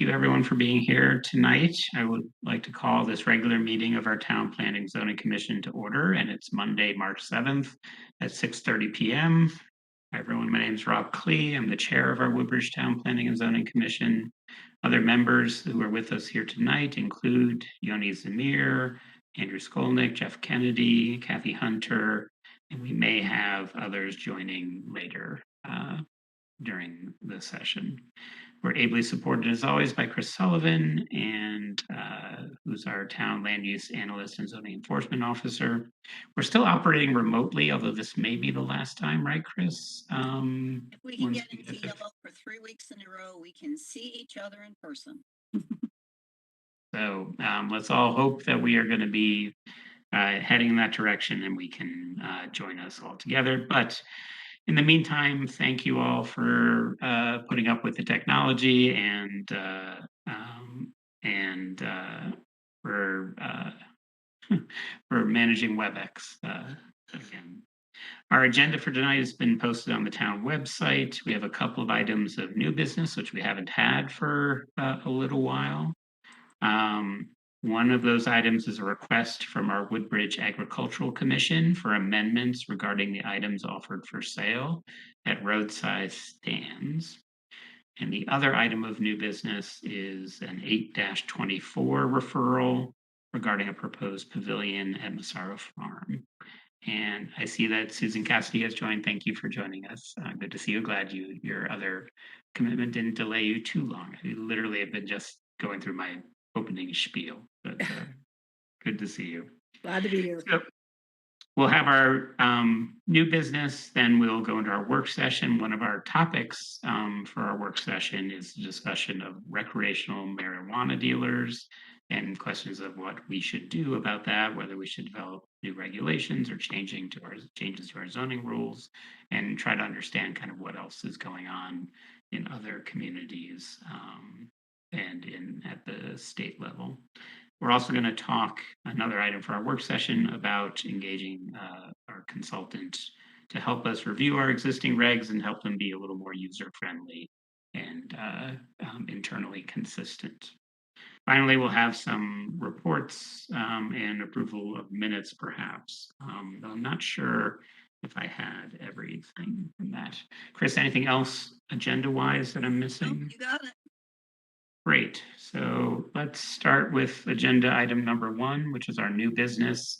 you everyone for being here tonight. I would like to call this regular meeting of our Town Planning Zoning Commission to order, and it's Monday, March 7th at 6:30 p.m. Hi, everyone. My name is Rob Klee. I'm the chair of our Woodbridge Town Planning and Zoning Commission. Other members who are with us here tonight include Yoni Zamir, Andrew Skolnick, Jeff Kennedy, Kathy Hunter, and we may have others joining later during the session. We're ably supported as always by Chris Sullivan, and who's our town land use analyst and zoning enforcement officer. We're still operating remotely, although this may be the last time, right, Chris? If we can get into yellow for 3 weeks in a row, we can see each other in person. So let's all hope that we are going to be heading in that direction and we can join us all together. But in the meantime, thank you all for putting up with the technology and for for managing WebEx again. Our agenda for tonight has been posted on the town website. We have a couple of items of new business, which we haven't had for a little while. One of those items is a request from our Woodbridge Agricultural Commission for amendments regarding the items offered for sale at roadside stands. And the other item of new business is an 8-24 referral regarding a proposed pavilion at Massaro Farm. And I see that Susan Cassidy has joined. Thank you for joining us. Good to see you. Glad your other commitment didn't delay you too long. I literally have been just going through my opening spiel, but good to see you. Glad to be here. So we'll have our new business, then we'll go into our work session. One of our topics for our work session is a discussion of recreational marijuana dealers and questions of what we should do about that, whether we should develop new regulations or changes to our zoning rules, and try to understand kind of what else is going on in other communities and at the state level. We're also going to talk another item for our work session about engaging our consultant to help us review our existing regs and help them be a little more user-friendly and internally consistent. Finally, we'll have some reports and approval of minutes, perhaps. I'm not sure if I had everything from that. Chris, anything else agenda-wise that I'm missing? Nope, you got it. Great. So let's start with agenda item number 1, which is our new business,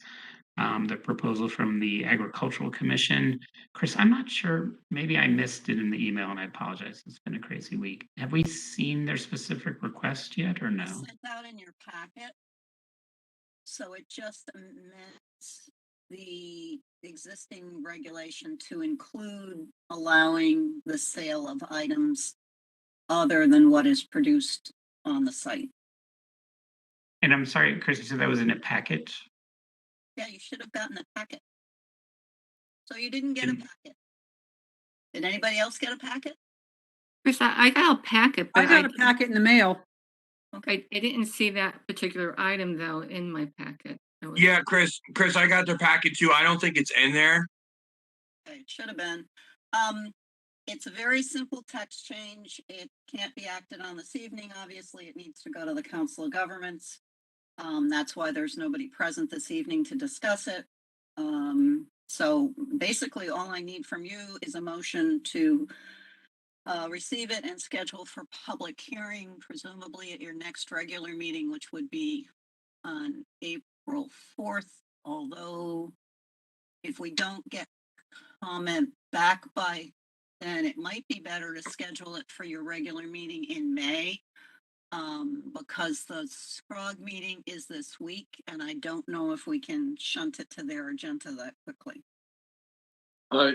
the proposal from the Agricultural Commission. Chris, I'm not sure, maybe I missed it in the email and I apologize. It's been a crazy week. Have we seen their specific request yet or no? It's sent out in your packet. So it just amends the existing regulation to include allowing the sale of items other than what is produced on the site. And I'm sorry, Chris, you said that was in a packet? Yeah, you should have gotten a packet. So you didn't get a packet. Did anybody else get a packet? Chris, I got a packet, I but got a packet in the mail. Okay. I didn't see that particular item though in my packet. Yeah, Chris, I got the packet too. I don't think it's in there. Okay, it should have been. It's a very simple text change. It can't be acted on this evening. Obviously, it needs to go to the Council of Governments. That's why there's nobody present this evening to discuss it. So basically, all I need from you is a motion to receive it and schedule for public hearing, presumably at your next regular meeting, which would be on April 4th. Although, if we don't get comment back by then, it might be better to schedule it for your regular meeting in May. Because the SCROG meeting is this week, and I don't know if we can shunt it to their agenda that quickly.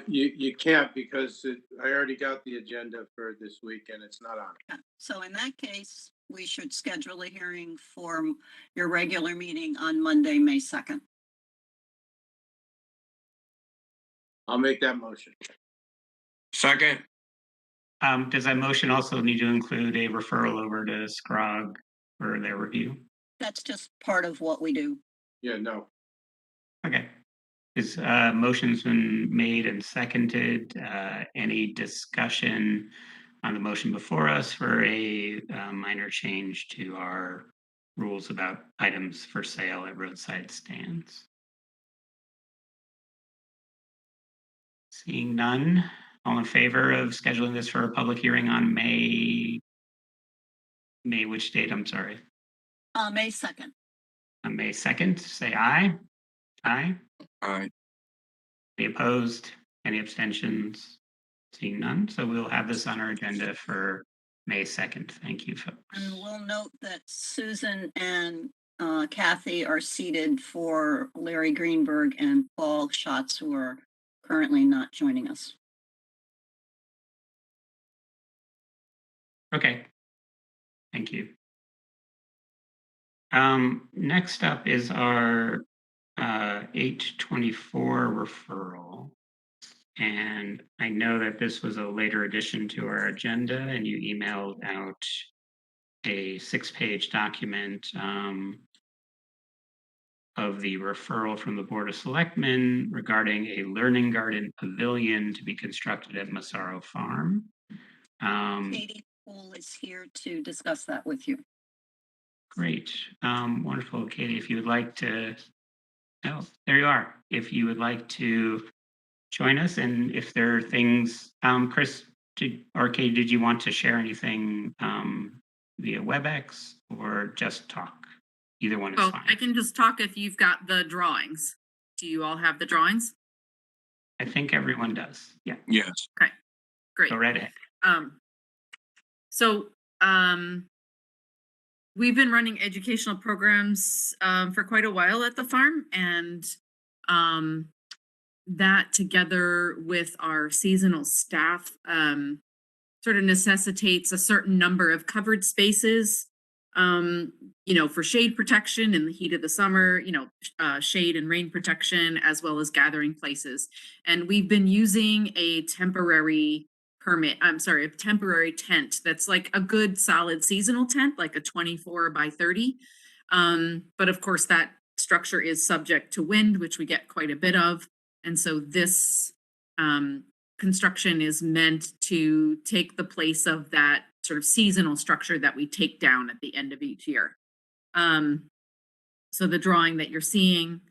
You can't because I already got the agenda for this week and it's not on. Yeah. So in that case, we should schedule a hearing for your regular meeting on Monday, May 2nd. I'll make that motion. Second. Does that motion also need to include a referral over to SCROG for their review? That's just part of what we do. Yeah, no. Okay. Is motion's been made and seconded. Any discussion on the motion before us for a minor change to our rules about items for sale at roadside stands? Seeing none, all in favor of scheduling this for a public hearing on May, which date? I'm sorry. May 2nd. On May 2nd, say aye. Aye. Aye. Any opposed? Any abstentions? Seeing none, so we'll have this on our agenda for May 2nd. Thank you, folks. And we'll note that Susan and Kathy are seated for Larry Greenberg and Paul Schatz, who are currently not joining us. Okay. Thank you. Next up is our 824 referral. And I know that this was a later addition to our agenda, and you emailed out a 6-page document of the referral from the Board of Selectmen regarding a learning garden pavilion to be constructed at Massaro Farm. Katie Poole is here to discuss that with you. Great. Wonderful. Katie, if you would like to, oh, there you are. If you would like to join us, and if there are things, Chris or Katie, did you want to share anything via WebEx or just talk? Either one is Oh, fine. I can just talk if you've got the drawings. Do you all have the drawings? I think everyone does. Yeah, Yes. Great. go right ahead. So we've been running educational programs for quite a while at the farm, and that together with our seasonal staff sort of necessitates a certain number of covered spaces, for shade protection in the heat of the summer, shade and rain protection, as well as gathering places. And we've been using a temporary tent that's like a good solid seasonal tent, like a 24 by 30. But of course, that structure is subject to wind, which we get quite a bit of. And so this construction is meant to take the place of that sort of seasonal structure that we take down at the end of each year. So the drawing that you're seeing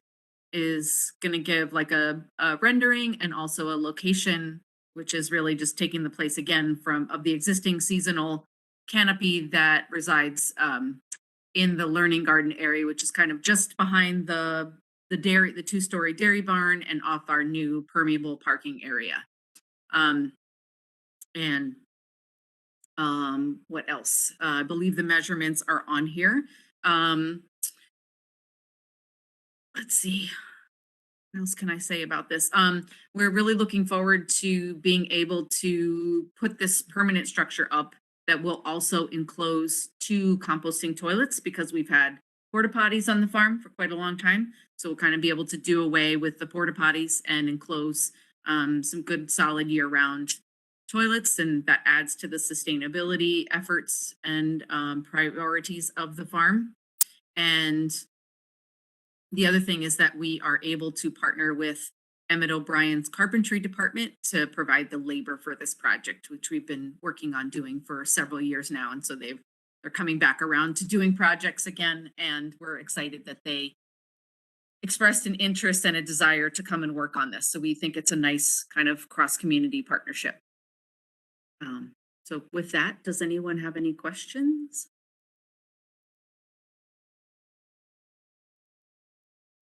is going to give like a rendering and also a location, which is really just taking the place again of the existing seasonal canopy that resides in the learning garden area, which is kind of just behind the 2-story dairy barn and off our new permeable parking area. What else? I believe the measurements are on here. Let's see. What else can I say about this? We're really looking forward to being able to put this permanent structure up that will also enclose 2 composting toilets, because we've had porta potties on the farm for quite a long time. So we'll kind of be able to do away with the porta potties and enclose some good solid year-round toilets, and that adds to the sustainability efforts and priorities of the farm. And the other thing is that we are able to partner with Emmett O'Brien's carpentry department to provide the labor for this project, which we've been working on doing for several years now. And so they're coming back around to doing projects again, and we're excited that they expressed an interest and a desire to come and work on this. So we think it's a nice kind of cross-community partnership. So with that, does anyone have any questions?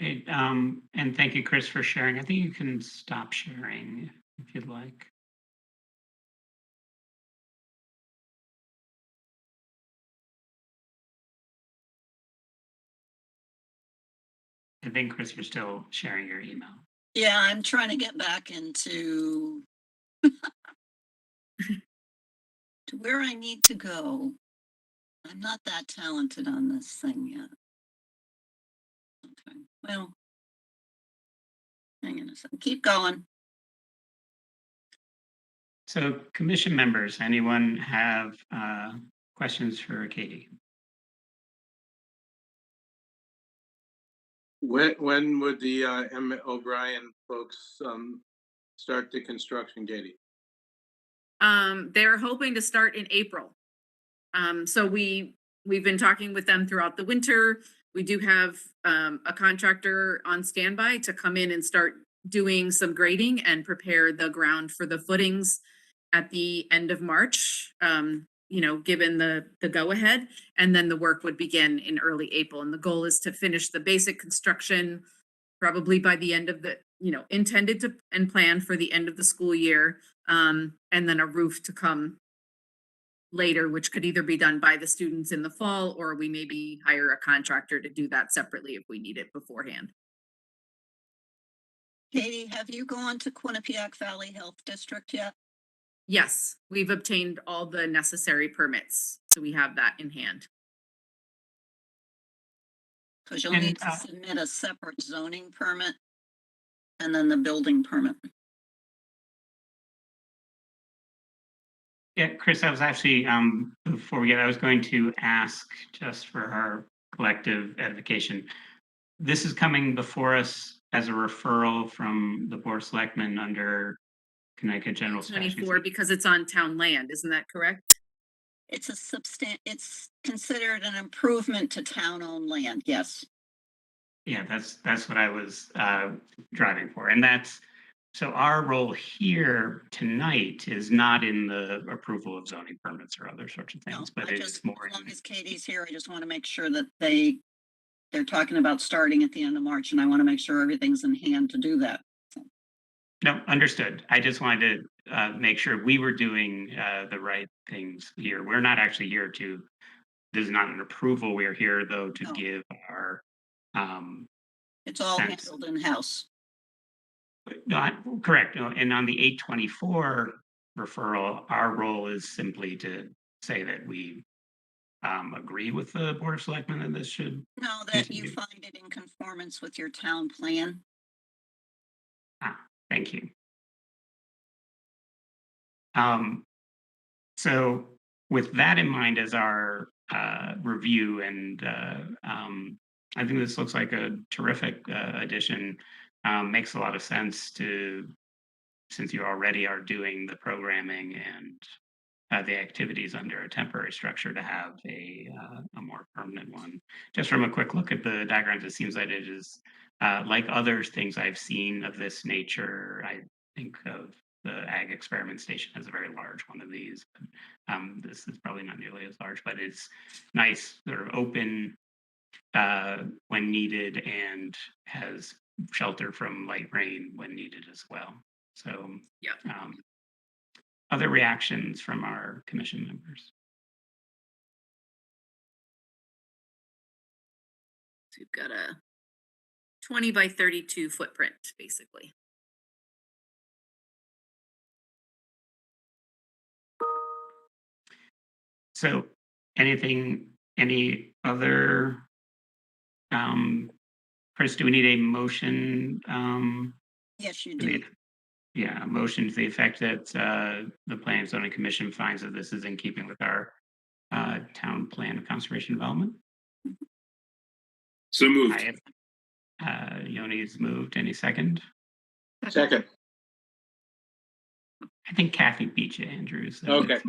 Okay, and thank you, Chris, for sharing. I think you can stop sharing if you'd like. I think, Chris, you're still sharing your email. Yeah, I'm trying to get back into to where I need to go. I'm not that talented on this thing yet. Okay, well, hang on a second. Keep going. So, commission members, anyone have questions for Katie? When would the Emmett O'Brien folks start the construction, Katie? They're hoping to start in April. So we've been talking with them throughout the winter. We do have a contractor on standby to come in and start doing some grading and prepare the ground for the footings at the end of March. Given the go ahead, and then the work would begin in early April. And the goal is to finish the basic construction probably by the end of the, intended to and planned for the end of the school year. And then a roof to come later, which could either be done by the students in the fall, or we maybe hire a contractor to do that separately if we need it beforehand. Katie, have you gone to Quinnipiac Valley Health District yet? Yes, we've obtained all the necessary permits, so we have that in hand. Because you'll And, need to submit a separate zoning permit and then the building permit. Yeah, Chris, I was actually, before we get, I was going to ask just for our collective edification. This is coming before us as a referral from the Board of Selectmen under Connecticut General Statutes. 24, because it's on town land, isn't that correct? It's it's considered an improvement to town-owned land, yes. Yeah, that's what I was driving for. And so our role here tonight is not in the approval of zoning permits or other sorts of No, things, but I it's just, more as long in, as Katie's here, I just want to make sure that they're talking about starting at the end of March, and I want to make sure everything's in hand to do that. no, understood. I just wanted to make sure we were doing the right things here. We're not actually here to, this is not an approval. We're here though to No. give our It's all Thanks. handled in-house. not correct. No, and on the 824 referral, our role is simply to say that we agree with the Board of Selectmen that this should. No, that you Continue. find it in conformance with your town plan. Thank you. So with that in mind as our review, and I think this looks like a terrific addition. Makes a lot of sense since you already are doing the programming and the activities under a temporary structure, to have a more permanent one. Just from a quick look at the diagrams, it seems that it is like other things I've seen of this nature. I think of the Ag Experiment Station as a very large one of these. But, this is probably not nearly as large, but it's nice, sort of open when needed, and has shelter from light rain when needed as well. So, Yeah. Other reactions from our commission members? So we've got a 20 by 32 footprint, basically. So any other, Chris, do we need a motion? Yes, you to the- do. Yeah, a motion to the effect that the Planning and Zoning Commission finds that this is in keeping with our town plan of conservation development. So moved. I have, Yoni's moved. Any second? Second, I think Kathy beat you, Andrew. So Okay. it's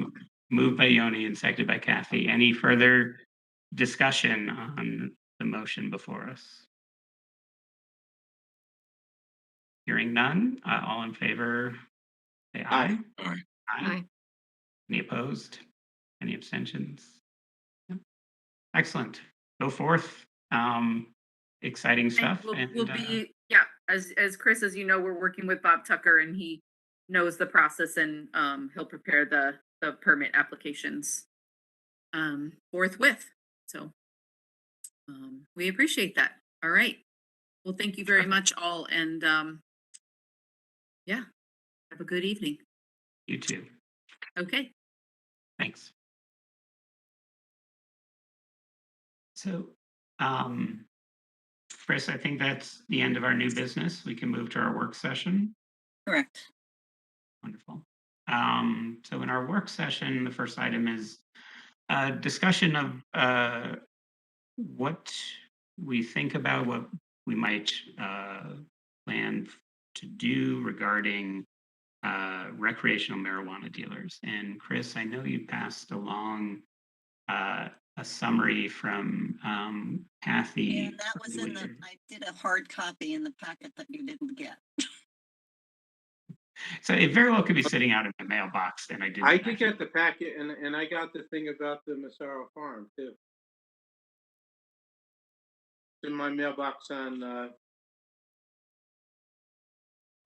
moved by Yoni and seconded by Kathy. Any further discussion on the motion before us? Hearing none, all in favor, say aye. Aye. Aye. Any opposed? Any abstentions? Yep. Excellent. Go forth. Exciting And stuff. we'll be, yeah, as Chris, as you know, we're working with Bob Tucker, and he knows the process, and he'll prepare the permit applications forthwith. So we appreciate that. All right. Well, thank you very much all, and yeah, have a good evening. You too. Okay. Thanks. So, Chris, I think that's the end of our new business. We can move to our work session. Correct. Wonderful. So in our work session, the first item is a discussion of what we think about, what we might plan to do regarding recreational marijuana dealers. And Chris, I know you passed along a summary from Kathy. Yeah, that was in with the, your- I did a hard copy in the packet that you didn't get. So it very well could be sitting out in my mailbox, and I didn't. I did get the packet and I got the thing about the Massaro Farm too. It's in my mailbox on,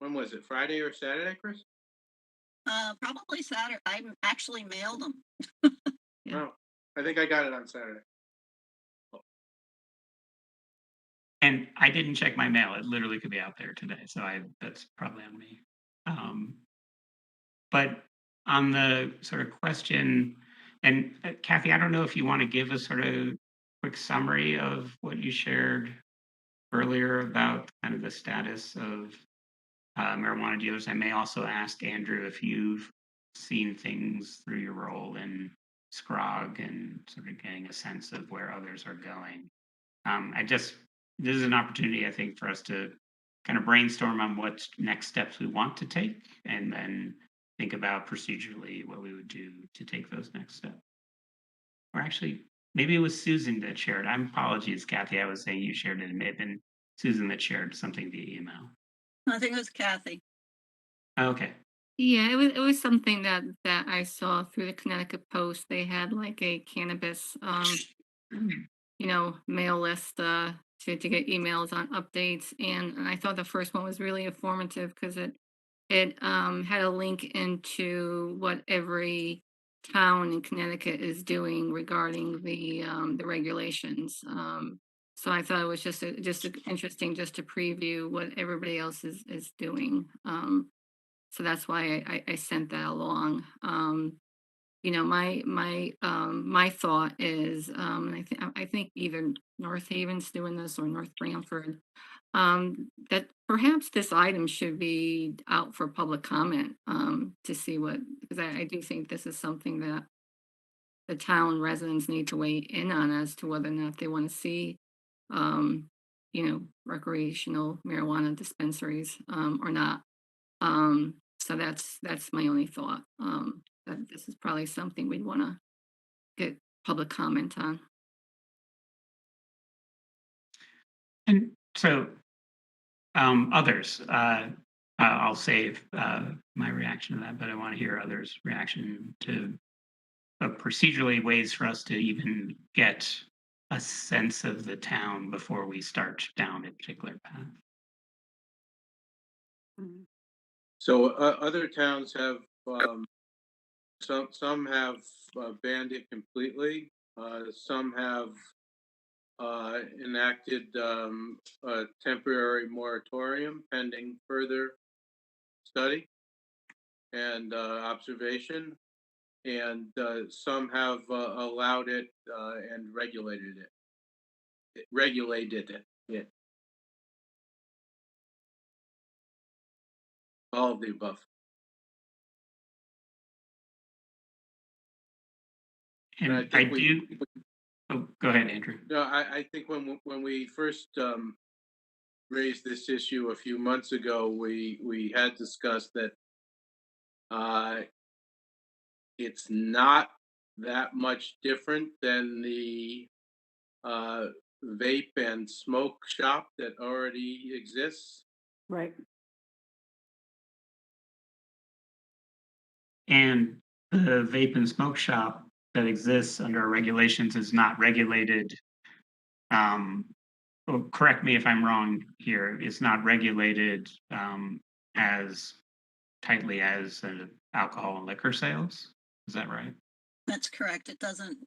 when was it, Friday or Saturday, Chris? Probably Saturday. I actually mailed them. Yeah. No, I think I got it on Saturday. And I didn't check my mail. It literally could be out there today. So that's probably on me. But on the sort of question, and Kathy, I don't know if you want to give a sort of quick summary of what you shared earlier about kind of the status of marijuana dealers. I may also ask Andrew if you've seen things through your role in Scrog and sort of getting a sense of where others are going. This is an opportunity, I think, for us to kind of brainstorm on what next steps we want to take, and then think about procedurally what we would do to take those next steps. Or actually, maybe it was Susan that shared. Apologies, Kathy. I was saying you shared it. It may have been Susan that shared something via email. I think it was Kathy. Okay. Yeah, it was something that I saw through the Connecticut Post. They had like a cannabis mail list to get emails on updates, and I thought the first one was really informative because it had a link into what every town in Connecticut is doing regarding the regulations. So I thought it was just interesting just to preview what everybody else is doing. So that's why I sent that along. My thought is, and I think either North Haven's doing this or North Branford, that perhaps this item should be out for public comment, to see because I do think this is something that the town residents need to weigh in on as to whether or not they want to see, um, recreational marijuana dispensaries, or not. So that's my only thought. That this is probably something we'd want to get public comment on. And so others, I'll save my reaction to that, but I want to hear others' reaction to procedurally ways for us to even get a sense of the town before we start down a particular path. So other towns have, some have banned it completely. Some have enacted a temporary moratorium pending further study and observation. And some have allowed it and regulated it. Regulated it. Yeah. All of the above. And I think do. Oh, go ahead, Andrew. No, I think when we first raised this issue a few months ago, we had discussed that it's not that much different than the vape and smoke shop that already exists. Right. And the vape and smoke shop that exists under our regulations is not regulated. Well, correct me if I'm wrong here. It's not regulated as tightly as alcohol and liquor sales. Is that right? That's correct. It doesn't,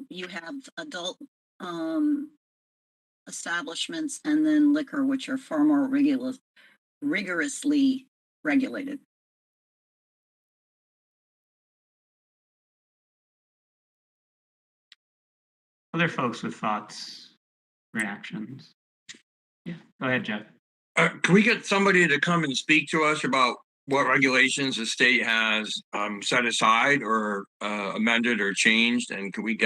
you have adult establishments and then liquor, which are far more rigorously regulated. Other folks with thoughts, reactions? Yeah, go ahead, Jeff. Can we get somebody to come and speak to us about what regulations the state has set aside or amended or changed? And can we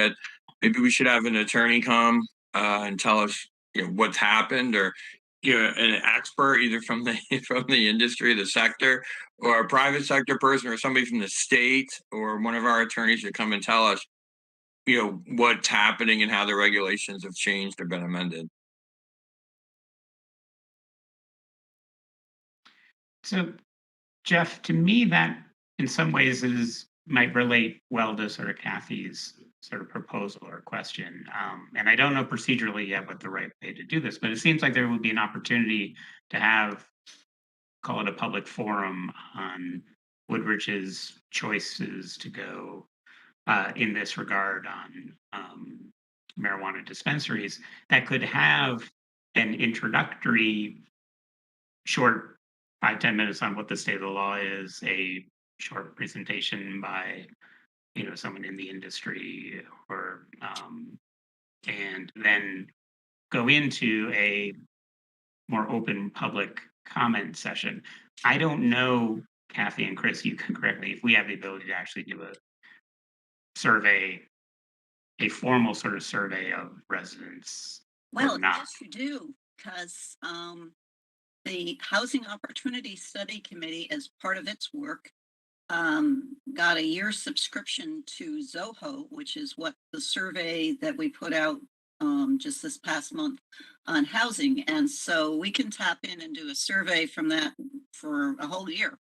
maybe we should have an attorney come and tell us what's happened, or an expert either from the from the industry, the sector, or a private sector person, or somebody from the state, or one of our attorneys to come and tell us, what's happening and how the regulations have changed or been amended. So, Jeff, to me, that in some ways might relate well to sort of Kathy's sort of proposal or question. And I don't know procedurally yet what the right way to do this, but it seems like there would be an opportunity to have, call it a public forum on Woodridge's choices to go in this regard on marijuana dispensaries that could have an introductory short 5-10 minutes on what the state of the law is, a short presentation by someone in the industry, or and then go into a more open public comment session. I don't know, Kathy and Chris, you can correct me, if we have the ability to actually do a survey, a formal sort of survey of residents or Well, not. yes, you do, because the Housing Opportunity Study Committee, as part of its work, got a year subscription to Zoho, which is what the survey that we put out just this past month on housing. And so we can tap in and do a survey from that for a whole year.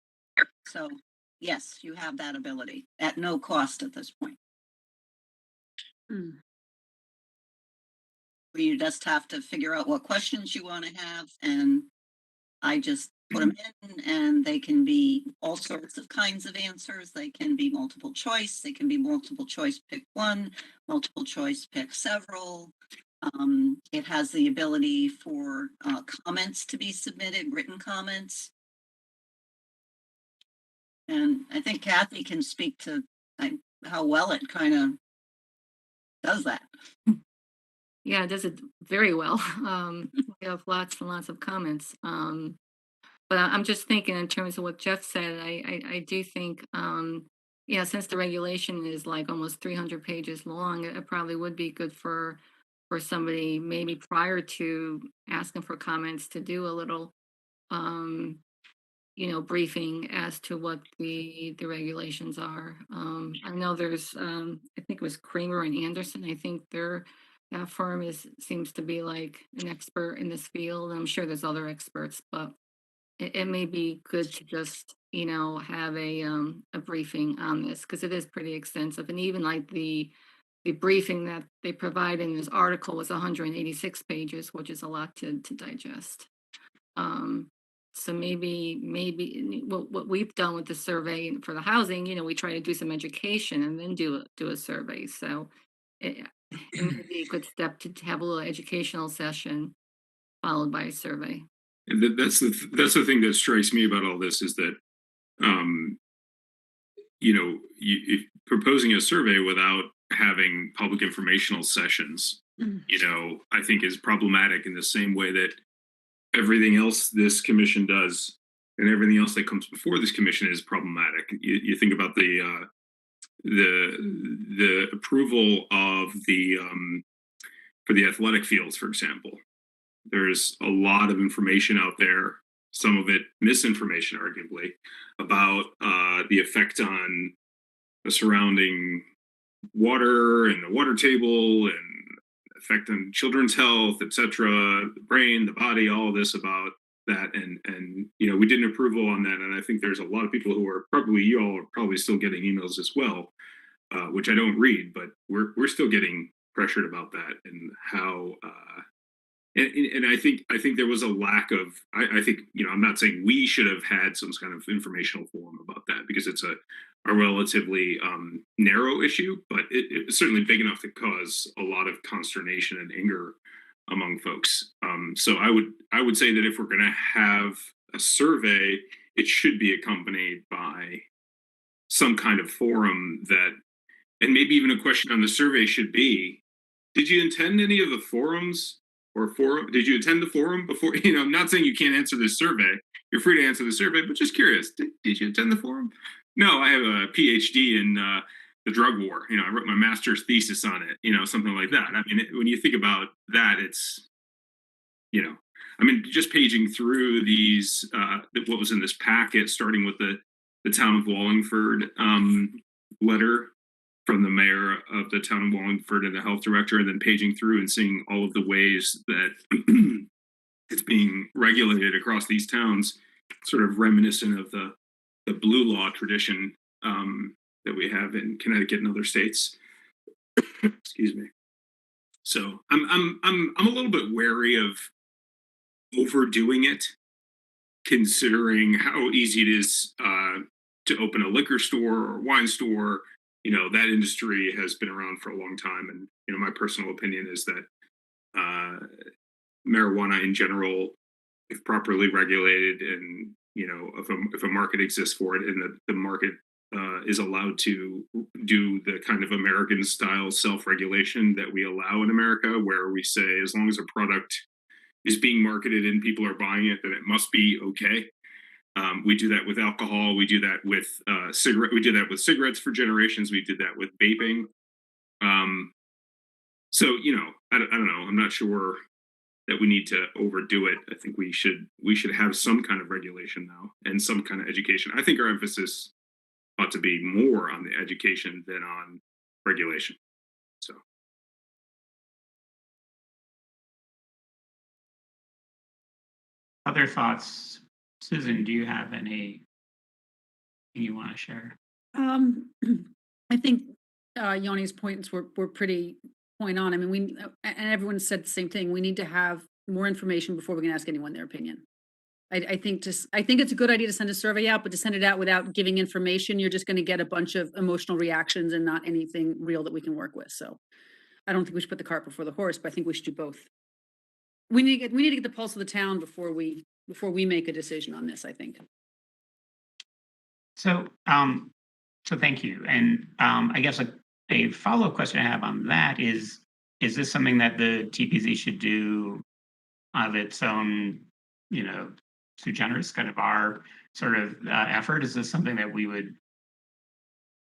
So yes, you have that ability at no cost at this point. Hmm. You just have to figure out what questions you want to have, and I just put them in, and they can be all sorts of kinds of answers. They can be multiple choice. They can be multiple choice, pick one, multiple choice, pick several. It has the ability for comments to be submitted, written comments. And I think Kathy can speak to how well it kind of does that. Yeah, it does it very well. We have lots and lots of comments. But I'm just thinking in terms of what Jeff said, I do think, yeah, since the regulation is like almost 300 pages long, it probably would be good for somebody maybe prior to asking for comments to do a little, um, briefing as to what the regulations are. I know there's, I think it was Kramer and Anderson. I think that firm seems to be like an expert in this field. I'm sure there's other experts, but it may be good to just have a briefing on this because it is pretty extensive, and even like the briefing that they provide in this article was 186 pages, which is a lot to digest. So maybe what we've done with the survey for the housing, we try to do some education and then do a survey. So it may be a good step to have a little educational session followed by a survey. And that's the thing that strikes me about all this is that, um, if proposing a survey without having public informational sessions, I think is problematic in the same way that everything else this commission does and everything else that comes before this commission is problematic. You think about the approval of the for the athletic fields, for example. There's a lot of information out there, some of it misinformation, arguably, about the effect on the surrounding water and the water table and effect on children's health, etc., the brain, the body, all of this about that. And we did an approval on that. And I think there's a lot of people who are you all are probably still getting emails as well, which I don't read, but we're still getting pressured about that and how and I think there was a lack of I think I'm not saying we should have had some kind of informational forum about that because it's a relatively narrow issue, but it's certainly big enough to cause a lot of consternation and anger among folks. So I would say that if we're going to have a survey, it should be accompanied by some kind of forum that, and maybe even a question on the survey should be, did you attend any of the forums or forum? Did you attend the forum before? I'm not saying you can't answer this survey. You're free to answer the survey, but just curious, did you attend the forum? No, I have a PhD in the drug war. I wrote my master's thesis on it, something like that. I mean, when you think about that, it's, I mean, just paging through these, what was in this packet, starting with the town of Wallingford letter from the mayor of the town of Wallingford and the health director, and then paging through and seeing all of the ways that it's being regulated across these towns, sort of reminiscent of the blue law tradition that we have in Connecticut and other states. Excuse me. So I'm a little bit wary of overdoing it, considering how easy it is to open a liquor store or wine store. You know, that industry has been around for a long time, and you know, my personal opinion is that marijuana in general, if properly regulated, and you know, if a market exists for it, and the market is allowed to do the kind of American style self-regulation that we allow in America, where we say as long as a product is being marketed and people are buying it, then it must be okay. We do that with alcohol. We do that with cigarette. We did that with cigarettes for generations. We did that with vaping. So you know, I don't know. I'm not sure that we need to overdo it. I think we should have some kind of regulation now and some kind of education. I think our emphasis ought to be more on the education than on regulation. So. Other thoughts? Susan, do you have anything you want to share? I think Yoni's points were pretty point on. I mean, and everyone said the same thing. We need to have more information before we can ask anyone their opinion. I think it's a good idea to send a survey out, but to send it out without giving information, you're just going to get a bunch of emotional reactions and not anything real that we can work with. So I don't think we should put the cart before the horse, but I think we should do both. We need to get the pulse of the town before we make a decision on this, I think. So, so thank you. And I guess a follow-up question I have on that is this something that the TPZ should do of its own, you know, sui generis, kind of our sort of effort? Is this something that we would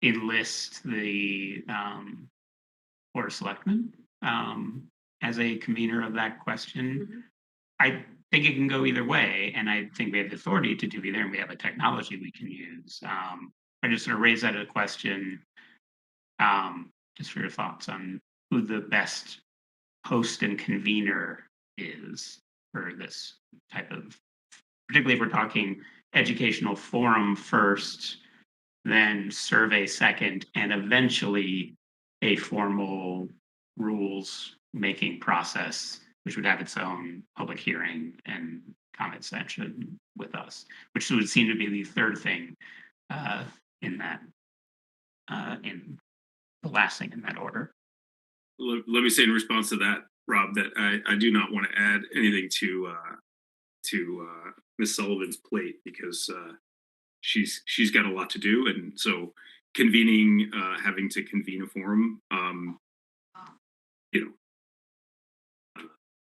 enlist the Board of Selectmen as a convener of that question? Mhm. I think it can go either way, and I think we have the authority to do either, and we have a technology we can use. I just sort of raise that as a question, just for your thoughts on who the best host and convener is for this type of, particularly if we're talking educational forum first, then survey second, and eventually a formal rules making process, which would have its own public hearing and comment section with us, which would seem to be the third thing in that, in the last thing in that order. Let me say in response to that, Rob, that I do not want to add anything to Ms. Sullivan's plate, because she's got a lot to do, and so having to convene a forum, you know,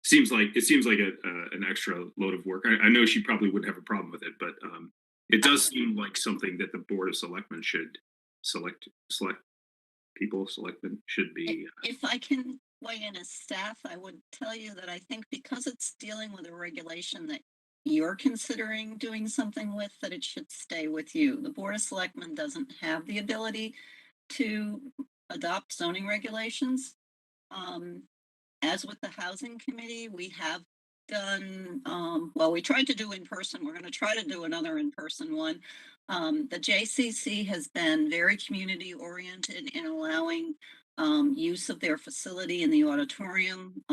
seems like an extra load of work. I know she probably wouldn't have a problem with it, but it does seem like something that the Board of Selectmen should selectmen should be. If I can weigh in as staff, I would tell you that I think because it's dealing with a regulation that you're considering doing something with, that it should stay with you. The Board of Selectmen doesn't have the ability to adopt zoning regulations. As with the Housing Committee, we have done, well, we tried to do in person. We're going to try to do another in-person one. The JCC has been very community oriented in allowing use of their facility in the auditorium,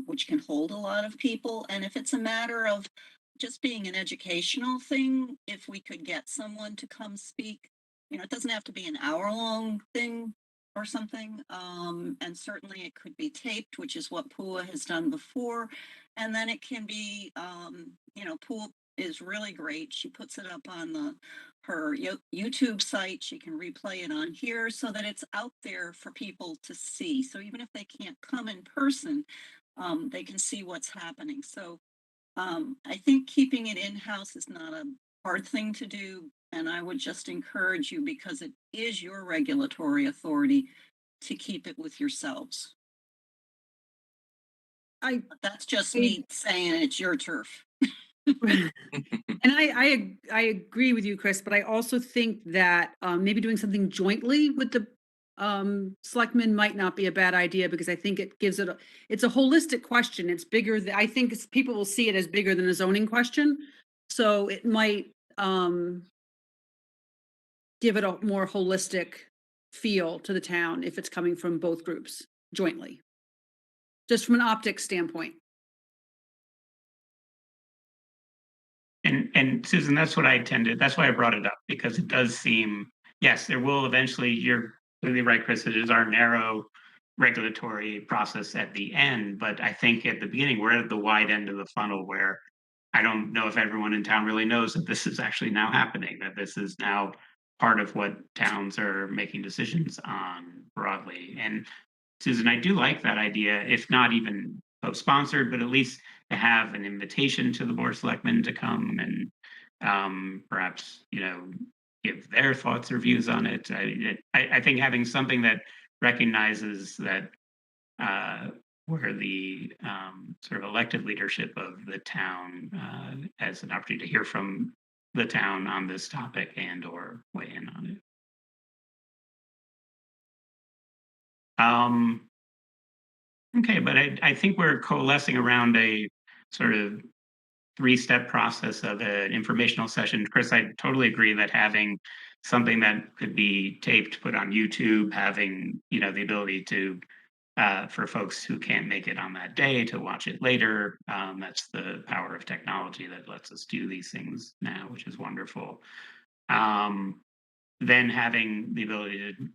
which can hold a lot of people. And if it's a matter of just being an educational thing, if we could get someone to come speak, you know, it doesn't have to be an hour-long thing or something. And certainly it could be taped, which is what PUA has done before. And then it can be, you know, PUA is really great. She puts it up on her YouTube site. She can replay it on here so that it's out there for people to see. So even if they can't come in person, they can see what's happening. So I think keeping it in-house is not a hard thing to do. And I would just encourage you, because it is your regulatory authority, to keep it with yourselves. But that's just me saying it's your turf. And I agree with you, Chris, but I also think that maybe doing something jointly with the selectmen might not be a bad idea, because I think it gives it's a holistic question. It's bigger I think people will see it as bigger than a zoning question. So it might give it a more holistic feel to the town if it's coming from both groups jointly. Just from an optics standpoint. And Susan, that's what that's why I brought it up, because it does seem, yes, there will eventually, you're completely right, Chris, it is our narrow regulatory process at the end, but I think at the beginning, we're at the wide end of the funnel where I don't know if everyone in town really knows that this is actually now happening, that this is now part of what towns are making decisions on broadly. And Susan, I do like that idea, if not even co-sponsored, but at least to have an invitation to the board of selectmen to come and perhaps, give their thoughts or views on it. I think having something that recognizes that where the sort of elected leadership of the town has an opportunity to hear from the town on this topic and or weigh in on it. Okay, but I think we're coalescing around a sort of three-step process of an informational session. Chris, I totally agree that having something that could be taped, put on YouTube, having, the ability to for folks who can't make it on that day to watch it later. That's the power of technology that lets us do these things now, which is wonderful. Then having the ability to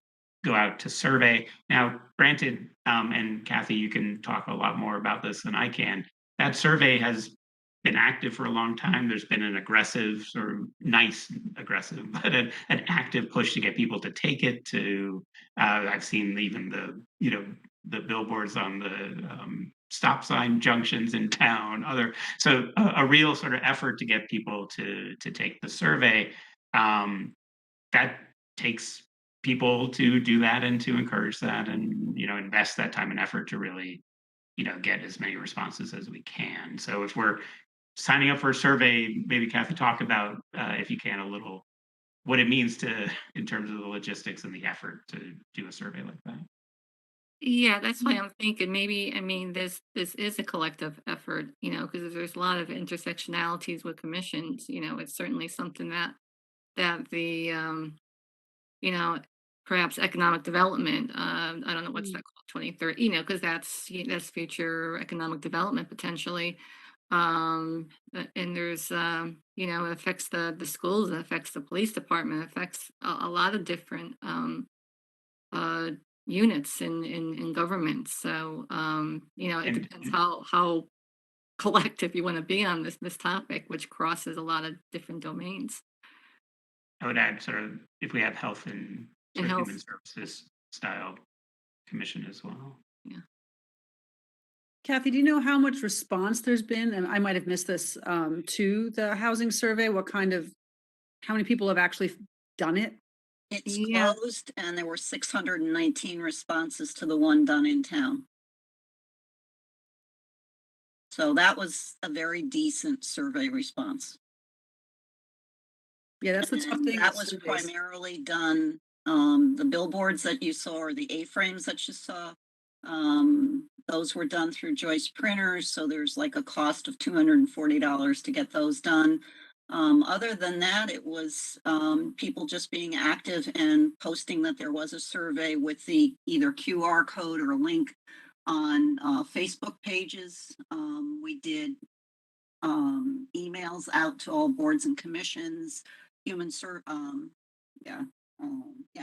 go out to survey. Now, granted, and Kathy, you can talk a lot more about this than I can. That survey has been active for a long time. There's been an aggressive, sort of nice aggressive, but an active push to get people to take it. I've seen even the billboards on the stop sign junctions in town. So a real sort of effort to get people to take the survey. That takes people to do that and to encourage that and invest that time and effort to really get as many responses as we can. So if we're signing up for a survey, maybe Kathy, talk about if you can a little what it means in terms of the logistics and the effort to do a survey like that. Yeah, that's why I'm thinking maybe, I mean, this is a collective effort, because there's a lot of intersectionalities with commissions, it's certainly something that the you know, perhaps economic development, I don't know what's that called, 2030, because that's future economic development potentially. And there's it affects the schools, it affects the police department, it affects a lot of different uh units in government. So it And depends how collective you want to be on this topic, which crosses a lot of different domains. I would add sort of if we have health and And sort of health. human services style commission as well. Yeah. Kathy, do you know how much response there's been? And I might have missed this to the housing survey. How many people have actually done it? It's Yeah. closed and there were 619 responses to the one done in town. So that was a very decent survey response. Yeah, that's the tough And thing. that with was surveys. primarily done, the billboards that you saw or the A-frames that you saw. Those were done through Joyce Printers, so there's like a cost of $240 to get those done. Other than that, it was people just being active and posting that there was a survey with the either QR code or a link on Facebook pages. We did emails out to all boards and commissions. Human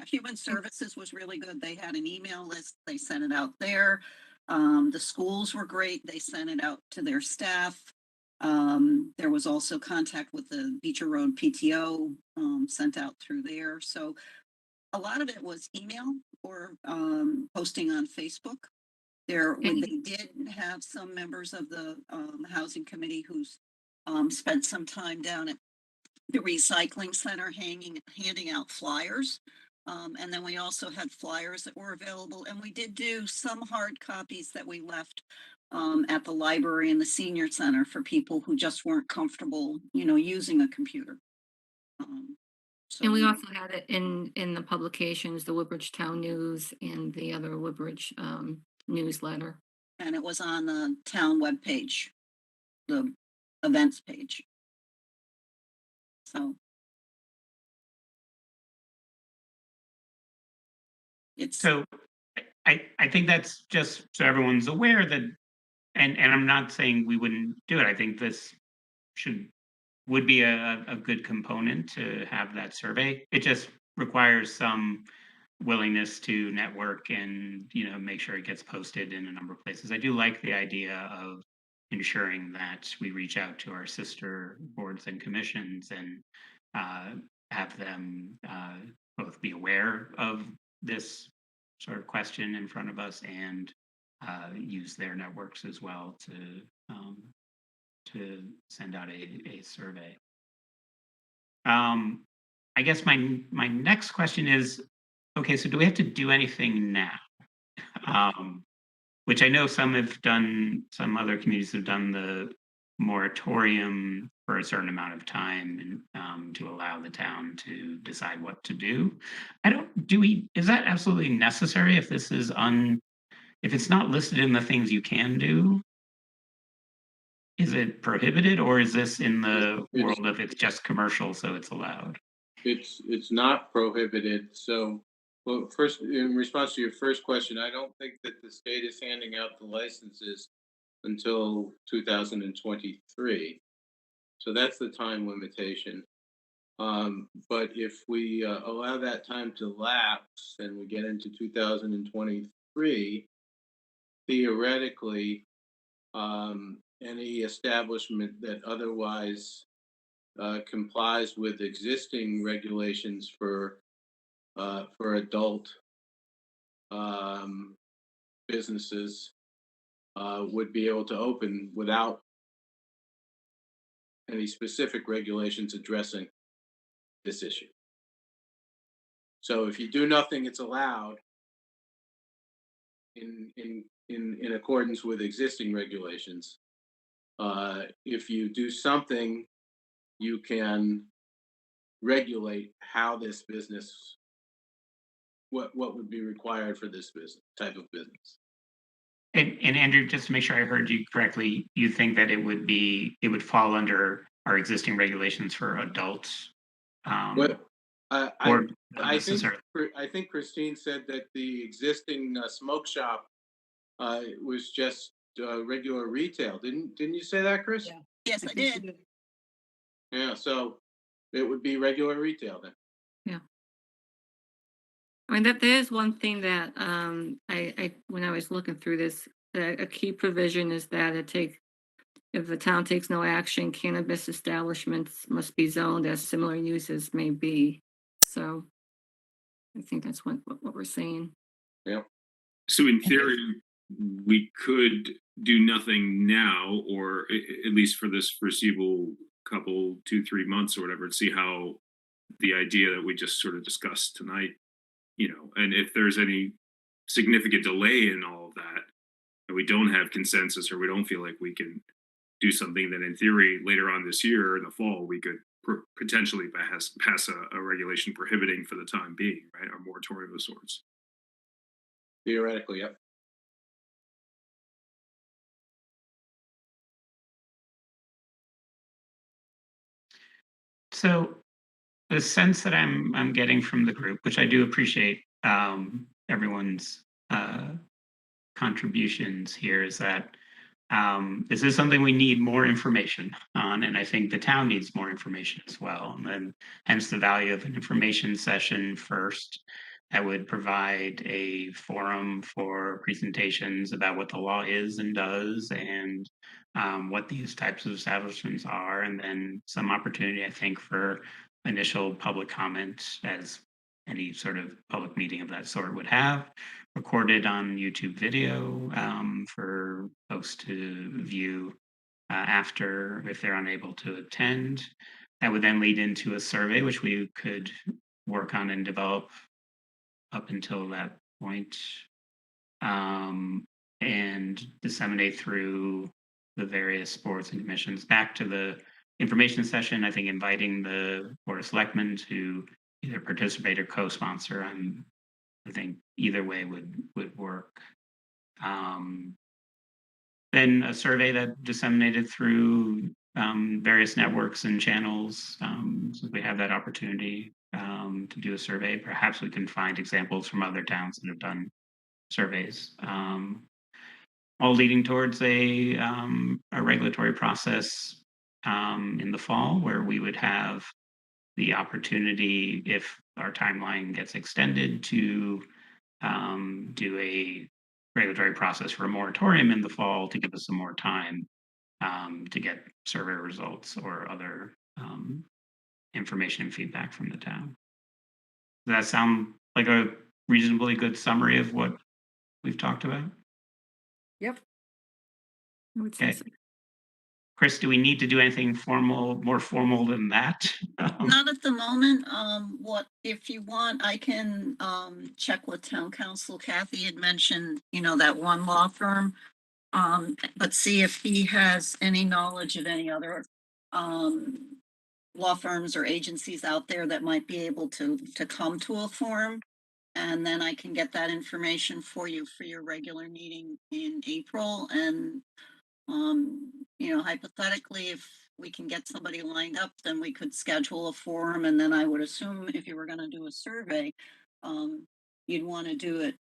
Human Services was really good. They had an email list. They sent it out there. The schools were great. They sent it out to their staff. There was also contact with the Beecher Road PTO sent out through there. So a lot of it was email or posting on Facebook. They did have some members of the housing committee who's spent some time down at the recycling center handing out flyers. And then we also had flyers that were available, and we did do some hard copies that we left at the library and the senior center for people who just weren't comfortable, using a computer. And we So- also had it in the publications, the Woodbridge Town News and the other Woodbridge newsletter. And it was on the town webpage, the events page. So. It's, So I think that's just so everyone's aware that, and I'm not saying we wouldn't do it. I think this would be a good component to have that survey. It just requires some willingness to network and, make sure it gets posted in a number of places. I do like the idea of ensuring that we reach out to our sister boards and commissions and have them both be aware of this sort of question in front of us and use their networks as well to send out a survey. I guess my next question is, okay, so do we have to do anything now? Which I know some other communities have done the moratorium for a certain amount of time and to allow the town to decide what to do. Is that absolutely necessary if this is if it's not listed in the things you can do? Is it prohibited, or is this in the world of it's just commercial, so it's allowed? It's not prohibited. So, well, first, in response to your first question, I don't think that the state is handing out the licenses until 2023. So that's the time limitation. But if we allow that time to lapse and we get into 2023, theoretically, any establishment that otherwise complies with existing regulations for adult businesses would be able to open without any specific regulations addressing this issue. So if you do nothing, it's allowed in accordance with existing regulations. If you do something, you can regulate how this business, what would be required for this type of business. And Andrew, just to make sure I heard you correctly, you think that it would fall under our existing regulations for adults? But Or not I think necessarily? I think Christine said that the existing smoke shop was just regular retail. Didn't you say that, Chris? Yeah. yes, I did. Yeah, so it would be regular retail then. I mean, that there is one thing that I when I was looking through this, a key provision is that if the town takes no action, cannabis establishments must be zoned as similar uses may be. So I think that's what we're saying. Yeah. So in theory, we could do nothing now, or at least for this foreseeable couple, 2-3 months or whatever, to see how the idea that we just sort of discussed tonight, and if there's any significant delay in all of that, and we don't have consensus or we don't feel like we can do something, then in theory, later on this year in the fall, we could potentially pass a regulation prohibiting for the time being, right? Or moratorium of sorts. Theoretically, yep. So the sense that I'm getting from the group, which I do appreciate everyone's contributions here, is that this is something we need more information on, and I think the town needs more information as well. And then, hence the value of an information session first that would provide a forum for presentations about what the law is and does, and what these types of establishments are, and then some opportunity, I think, for initial public comment, as any sort of public meeting of that sort would have, recorded on YouTube video for folks to view after if they're unable to attend. That would then lead into a survey, which we could work on and develop up until that point. and disseminate through the various boards and commissions back to the information session. I think inviting the Board of Selectmen to either participate or co-sponsor. I think either way would work. Then a survey that disseminated through various networks and channels. So we have that opportunity to do a survey. Perhaps we can find examples from other towns that have done surveys. All leading towards a regulatory process in the fall, where we would have the opportunity, if our timeline gets extended, to do a regulatory process for a moratorium in the fall to give us some more time to get survey results or other information and feedback from the town. Does that sound like a reasonably good summary of what we've talked about? Yep. I would say Okay. so. Chris, do we need to do anything more formal than that? Not at the moment. What, if you want, I can, check with town council. Kathy had mentioned, that one law firm. But see if he has any knowledge of any other, law firms or agencies out there that might be able to come to a forum. And then I can get that information for you for your regular meeting in April. And hypothetically, if we can get somebody lined up, then we could schedule a forum. And then I would assume if you were going to do a survey, you'd want to do it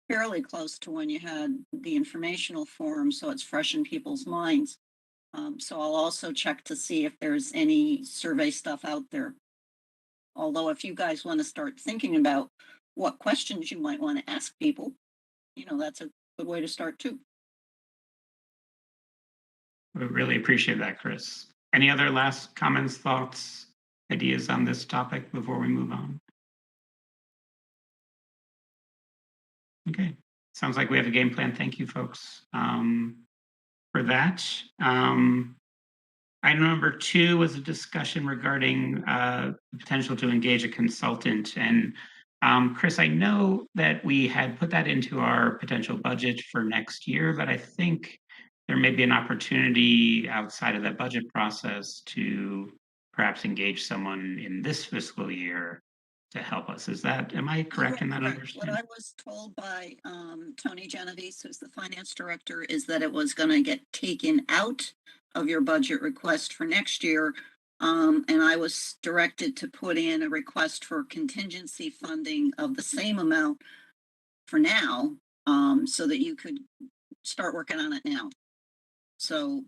fairly close to when you had the informational forum, so it's fresh in people's minds. So I'll also check to see if there's any survey stuff out there. Although if you guys want to start thinking about what questions you might want to ask people, that's a good way to start too. We really appreciate that, Chris. Any other last comments, thoughts, ideas on this topic before we move on? Okay, sounds like we have a game plan. Thank you, folks, for that. Item number 2 was a discussion regarding the potential to engage a consultant. And Chris, I know that we had put that into our potential budget for next year, but I think there may be an opportunity outside of that budget process to perhaps engage someone in this fiscal year to help us. Am I correct in that Correct. understanding? What I was told by Tony Genovese, who's the finance director, is that it was going to get taken out of your budget request for next year. And I was directed to put in a request for contingency funding of the same amount for now, so that you could start working on it now. So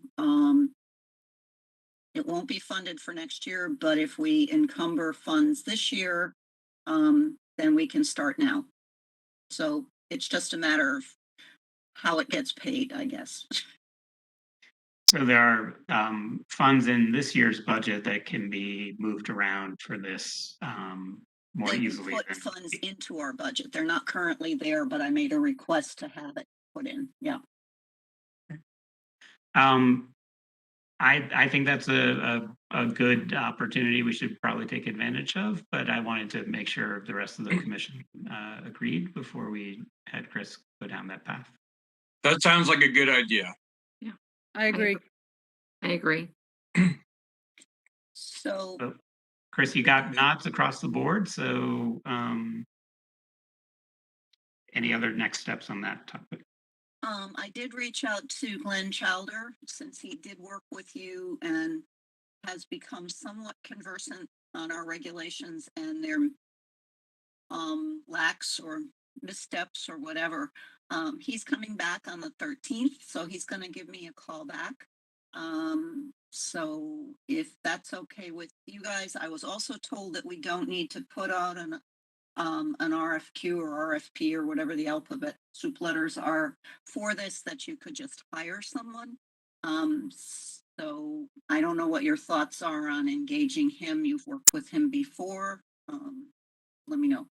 it won't be funded for next year, but if we encumber funds this year, then we can start now. So it's just a matter of how it gets paid, I guess. So there are funds in this year's budget that can be moved around for this more They can easily. put funds into our budget. They're not currently there, but I made a request to have it put in. Yeah. I think that's a good opportunity we should probably take advantage of, but I wanted to make sure the rest of the commission agreed before we had Chris go down that path. That sounds like a good idea. I agree. I agree. So So, Chris, you got nods across the board. So any other next steps on that topic? I did reach out to Glenn Childer, since he did work with you and has become somewhat conversant on our regulations and their lacks or missteps or whatever. He's coming back on the 13th, so he's going to give me a call back. So if that's okay with you guys, I was also told that we don't need to put out an RFQ or RFP or whatever the alphabet soup letters are for this, that you could just hire someone. So I don't know what your thoughts are on engaging him. You've worked with him before. Let me know.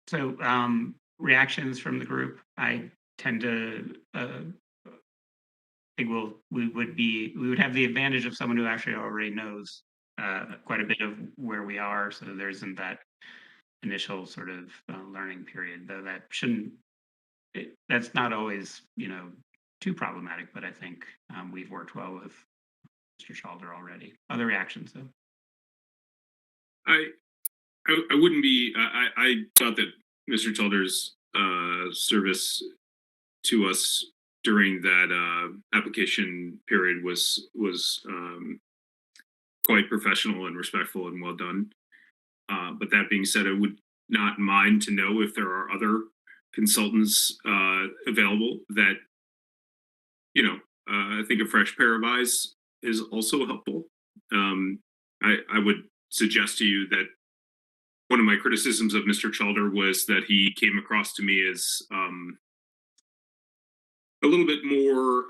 So reactions from the group, I tend to think we would have the advantage of someone who actually already knows quite a bit of where we are, so there isn't that initial sort of learning period, though that shouldn't, that's not always, too problematic, but I think we've worked well with Mr. Shalder already. Other reactions, though? I I wouldn't be. I thought that Mr. Telder's service to us during that application period was quite professional and respectful and well done. But that being said, I would not mind to know if there are other consultants available that I think a fresh pair of eyes is also helpful. I would suggest to you that one of my criticisms of Mr. Chalder was that he came across to me as a little bit more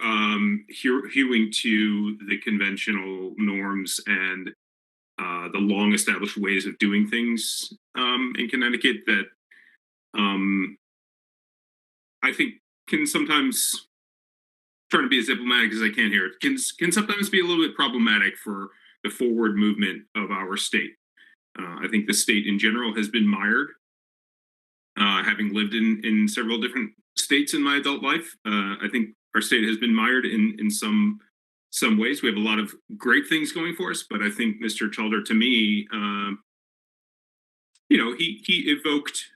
hewing to the conventional norms and the long established ways of doing things in Connecticut that I think can sometimes, trying to be as diplomatic as I can here, can sometimes be a little bit problematic for the forward movement of our state. I think the state in general has been mired. Having lived in several different states in my adult life, I think our state has been mired in some ways. We have a lot of great things going for us, but I think Mr. Chalder, to me, he evoked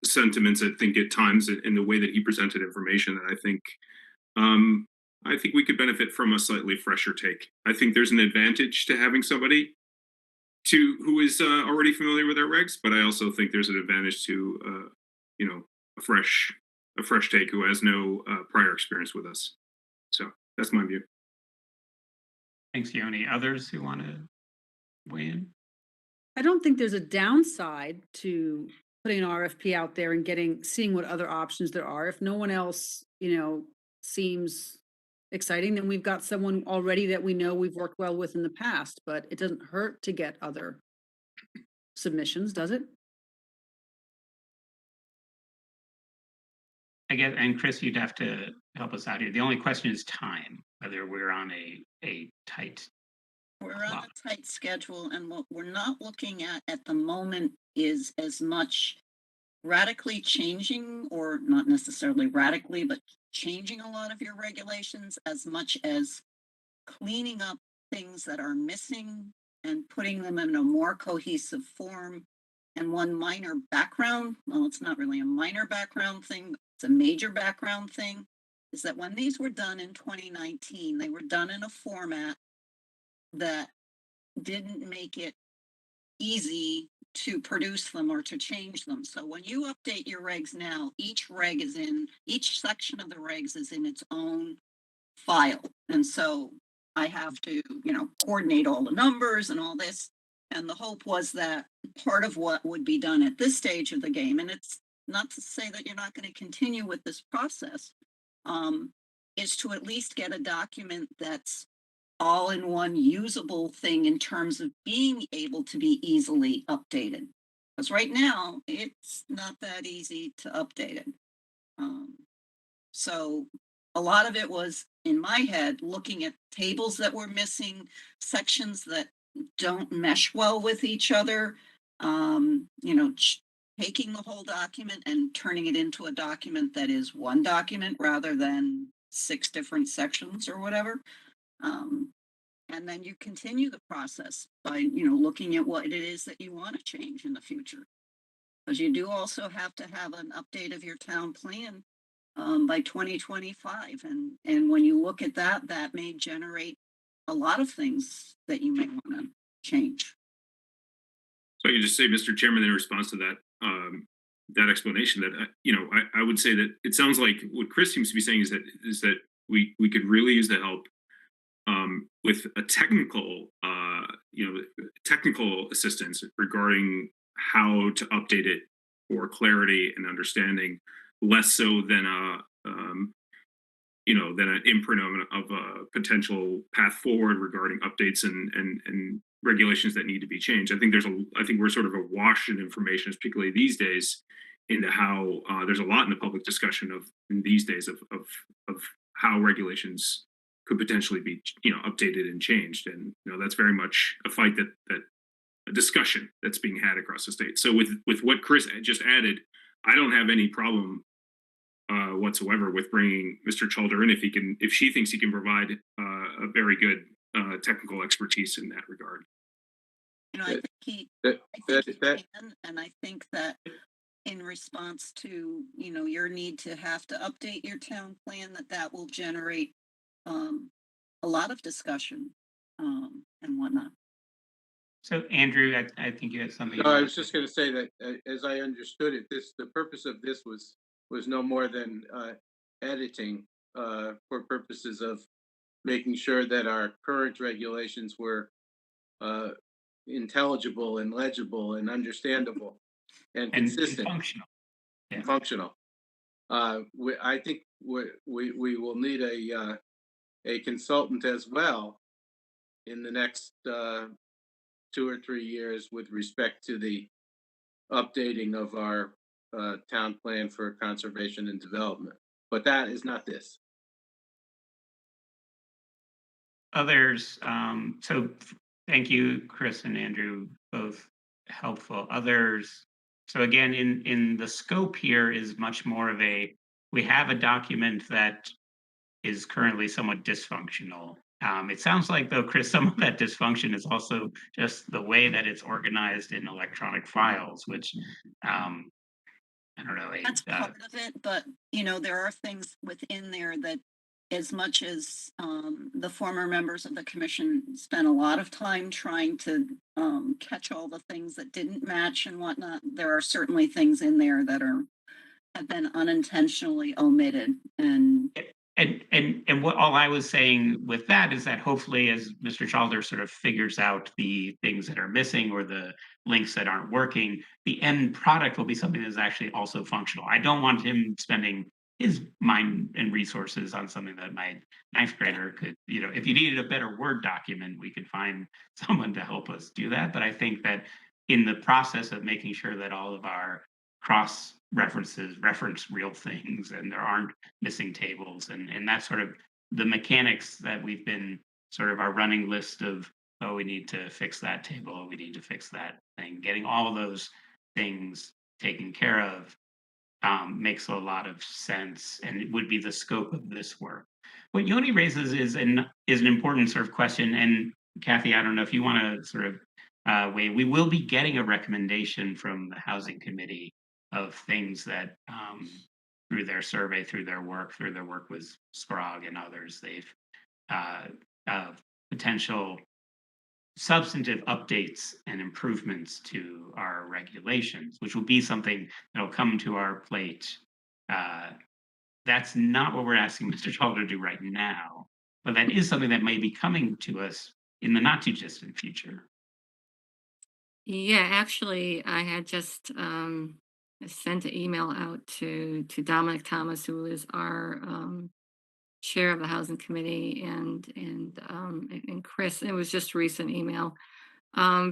sentiments. I think at times in the way that he presented information that I think we could benefit from a slightly fresher take. I think there's an advantage to having somebody who is already familiar with our regs, but I also think there's an advantage to a fresh take who has no prior experience with us. So that's my view. Thanks, Yoni. Others who want to weigh in? I don't think there's a downside to putting an RFP out there and seeing what other options there are. If no one else, seems exciting, then we've got someone already that we know we've worked well with in the past, but it doesn't hurt to get other submissions, does it? I guess, and Chris, you'd have to help us out here. The only question is time, whether we're on a tight. We're on a tight schedule, and what we're not looking at the moment is as much radically changing, or not necessarily radically, but changing a lot of your regulations as much as cleaning up things that are missing and putting them in a more cohesive form. And one minor background, well, it's not really a minor background thing, it's a major background thing, is that when these were done in 2019, they were done in a format that didn't make it easy to produce them or to change them. So when you update your regs now, each section of the regs is in its own file. And so I have to, coordinate all the numbers and all this. And the hope was that part of what would be done at this stage of the game, and it's not to say that you're not going to continue with this process, is to at least get a document that's all in one usable thing in terms of being able to be easily updated. Because right now, it's not that easy to update it. So a lot of it was in my head, looking at tables that were missing, sections that don't mesh well with each other, taking the whole document and turning it into a document that is one document rather than 6 different sections or whatever. And then you continue the process by, looking at what it is that you want to change in the future. Because you do also have to have an update of your town plan by 2025. And when you look at that, that may generate a lot of things that you may want to change. So I can just say, Mr. Chairman, in response to that explanation, that I would say that it sounds like what Chris seems to be saying is that we could really use the help with a technical assistance regarding how to update it for clarity and understanding, less so than an imprint of a potential path forward regarding updates and regulations that need to be changed. I think we're sort of awash in information, particularly these days, into how there's a lot in the public discussion in these days of how regulations could potentially be updated and changed, and that's very much a fight that discussion that's being had across the state. So with what Chris just added, I don't have any problem whatsoever with bringing Mr. Chalder in if she thinks he can provide a very good technical expertise in that regard. You know, I think he, That, I think he that, can, and I think that in response to, you know, your need to have to update your town plan, that will generate a lot of discussion and whatnot. So Andrew, I think you had something. no, I was just gonna say that, as I understood it, the purpose of this was no more than, editing, for purposes of making sure that our current regulations were, uh, intelligible and legible and understandable and and consistent functional. and Yeah. functional. I think we will need a consultant as well in the next 2 or 3 years with respect to the updating of our town plan for conservation and development. But that is not this. Others, thank you, Chris and Andrew, both helpful. Others, so again, in the scope here is much more of we have a document that is currently somewhat dysfunctional. It sounds like though, Chris, some of that dysfunction is also just the way that it's organized in electronic files, which I don't know. That's part of it, but you know, there are things within there that, as much as the former members of the commission spent a lot of time trying to catch all the things that didn't match and whatnot, there are certainly things in there that have been unintentionally omitted. And what all I was saying with that is that hopefully as Mr. Chalder sort of figures out the things that are missing or the links that aren't working, the end product will be something that's actually also functional. I don't want him spending his mind and resources on something that my ninth grader could, you know, if you needed a better Word document, we could find someone to help us do that. But I think that in the process of making sure that all of our cross references reference real things and there aren't missing tables and that's sort of the mechanics that we've been sort of our running list of, oh, we need to fix that table, we need to fix that thing, getting all those things taken care of makes a lot of sense and it would be the scope of this work. What Yoni raises is an important sort of question, and Kathy, I don't know if you want to sort of weigh. We will be getting a recommendation from the housing committee of things that through their survey, through their work with Scrog and others, they've potential substantive updates and improvements to our regulations, which will be something that'll come to our plate. That's not what we're asking Mr. Chalder to do right now, but that is something that may be coming to us in the not too distant future. Yeah, actually, I had just sent an email out to Dominic Thomas, who is our chair of the housing committee, and Chris. It was just a recent email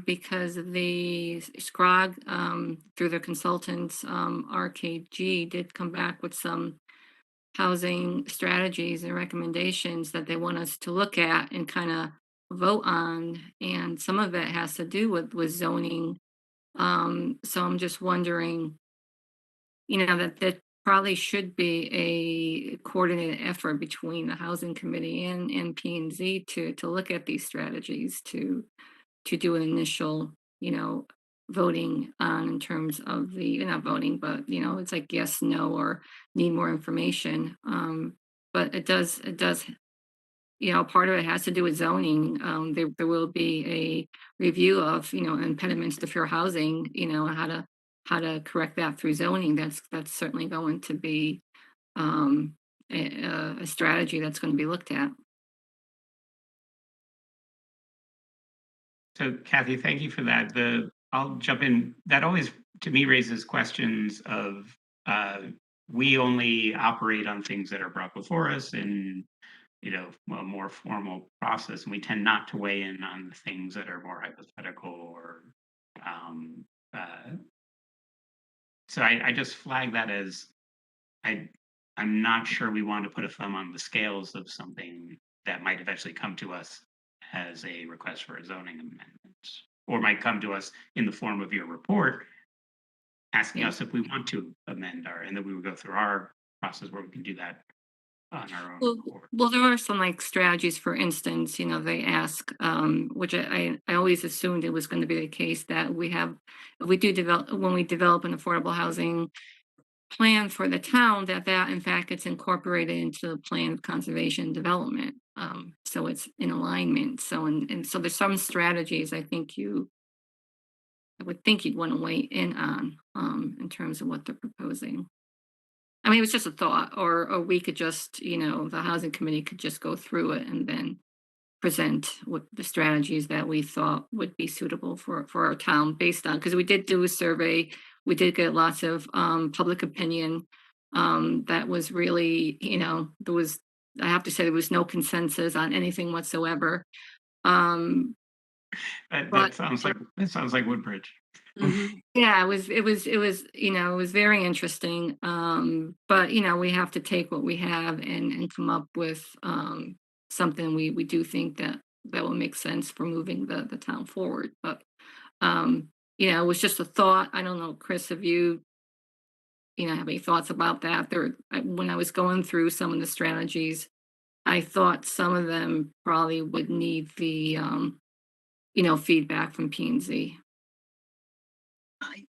because the Scrog through their consultants, RKG, did come back with some housing strategies and recommendations that they want us to look at and kind of vote on, and some of it has to do with zoning. So I'm just wondering, you know, that probably should be a coordinated effort between the housing committee and P and Z to look at these strategies to do an initial, you know, voting on, in terms of the, not voting, but you know, it's like yes, no, or need more information. But it does, you know, part of it has to do with zoning. There will be a review of, you know, impediments to fair housing, you know, how to correct that through zoning. That's certainly going to be a strategy that's going to be looked at. So Kathy, thank you for that. I'll jump in. That always to me raises questions of we only operate on things that are brought before us in, you know, a more formal process, and we tend not to weigh in on things that are more hypothetical or so I just flag that as I'm not sure we want to put a thumb on the scales of something that might eventually come to us as a request for a zoning amendment. or might come to us in the form of your report, asking Yeah. us if we want to amend and then we would go through our process where we can do that on our own Well, accord. well, there are some like strategies, for instance, they ask, which I always assumed it was going to be the case that if we do develop, when we develop an affordable housing plan for the town, that in fact gets incorporated into the plan of conservation and development. So it's in alignment. And so there's some strategies I would think you'd want to weigh in on, in terms of what they're proposing. I mean, it was just a thought, or we could just, the housing committee could just go through it and then present what the strategies that we thought would be suitable for our town based on, because we did do a survey, we did get lots of public opinion. That was really, there was, I have to say, there was no consensus on anything whatsoever. Um, That, but that sounds like Woodbridge. Mhm. yeah, it was very interesting. But we have to take what we have and come up with something we do think that will make sense for moving the town forward. But it was just a thought. I don't know, Chris, have have any thoughts about that? When I was going through some of the strategies, I thought some of them probably would need the feedback from P and Z.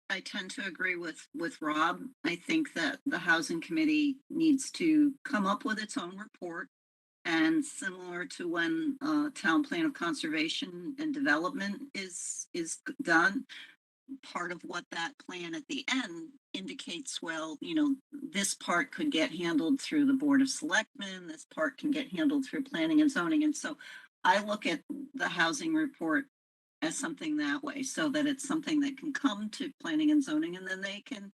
I tend to agree with Rob. I think that the housing committee needs to come up with its own report. And similar to when town plan of conservation and development is done, part of what that plan at the end indicates, well, this part could get handled through the Board of Selectmen, this part can get handled through planning and zoning. And so I look at the housing report as something that way, so that it's something that can come to planning and zoning, and then they can,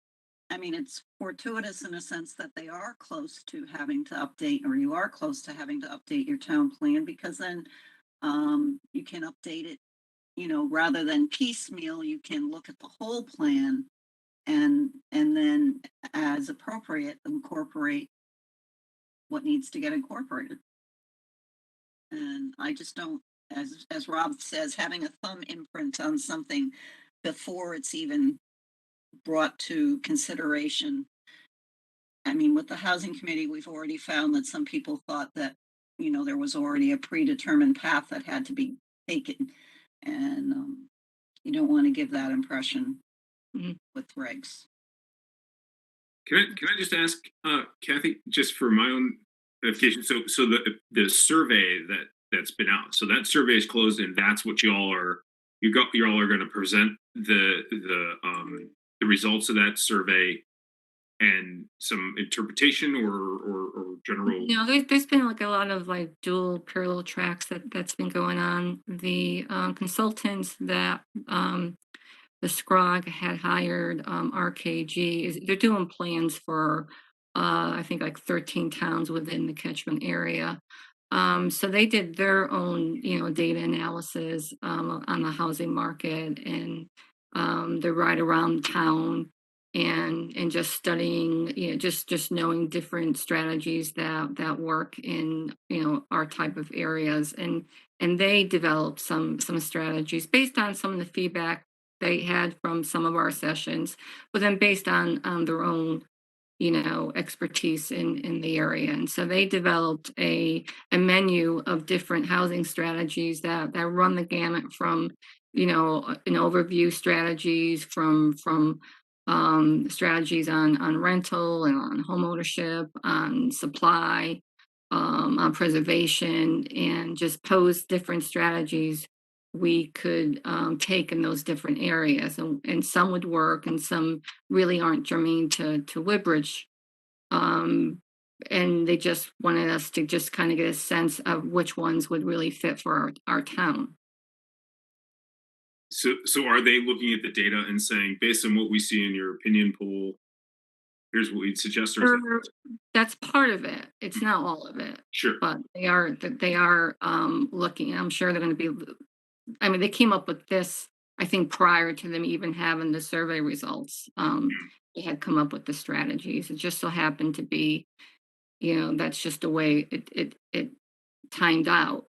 I mean, it's fortuitous in a sense that they are close to having to update, or you are close to having to update your town plan, because then you can update it, rather than piecemeal. You can look at the whole plan and then as appropriate incorporate what needs to get incorporated. And I just don't, as Rob says, having a thumb imprint on something before it's even brought to consideration. I mean, with the housing committee, we've already found that some people thought that, there was already a predetermined path that had to be taken. And you don't want to give that impression Mhm. with regs. Can I just ask, Kathy, just for my own edification? So the survey that's been out, so that survey is closed, and that's what y'all are going to present the results of that survey and some interpretation or general. There's been like a lot of like dual parallel tracks that's been going on. The consultants that the SCROG had hired, RKG, they're doing plans for I think like 13 towns within the catchment area. So they did their own, data analysis on the housing market, and they're right around town, and just studying, just knowing different strategies that work in, our type of areas, and they developed some strategies based on some of the feedback they had from some of our sessions, but then based on their own, expertise in the area. And so they developed a menu of different housing strategies that run the gamut from, an overview strategies from strategies on rental and on home ownership, on supply, on preservation, and just pose different strategies we could take in those different areas. And some would work and some really aren't germane to Woodbridge. Um, and they just wanted us to just kind of get a sense of which ones would really fit for our town. So are they looking at the data and saying, based on what we see in your opinion poll, here's what we'd suggest? Or is that- That's part of it. It's not all of it, Sure. but they are looking. I'm sure they're going to be. I mean, they came up with this, I think, prior to them even having the survey results. They had come up with the strategies. It just so happened to be, that's just the way it timed out.